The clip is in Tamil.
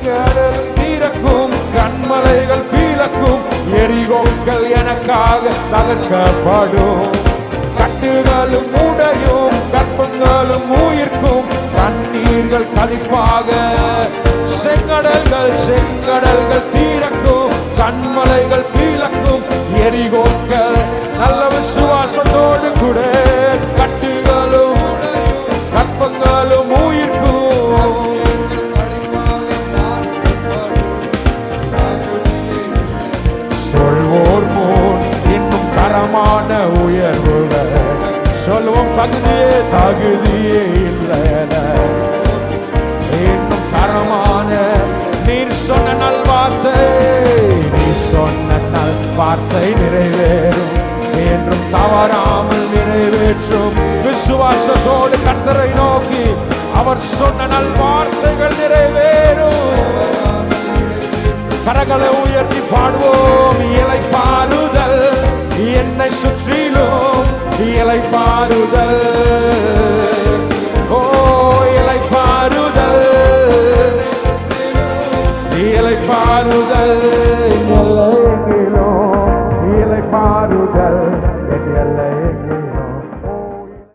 தீரக்கும் கண்மலைகள் பீழக்கும் எரிகோக்கள் எனக்காக தகர்க்கப்படும் கட்டுகளும் உடையும் கற்பங்களும் உயிர்க்கும் கண்ணீர்கள் கழிப்பாக செங்கடல்கள் தீரக்கும் கண்மலைகள் பீழக்கும் எரிகோக்கள் நல்ல விசுவாசத்தோடு கூட கட்டுகளும் கற்பங்களும் உயிர்க்கும் சொல்வோர் போல் இன்னும் தரமான உயர்வுகள் சொல்வோம் தகுதியே இல்லை இன்னும் தரமான நீர் சொன்ன நல்வார்த்தை நிறைவேறும் என்றும் தவறாமல் நிறைவேற்றும் விசுவாசத்தோடு கர்த்தரை நோக்கி அவர் சொன்ன நல்வார்த்தைகள் நிறைவேறும்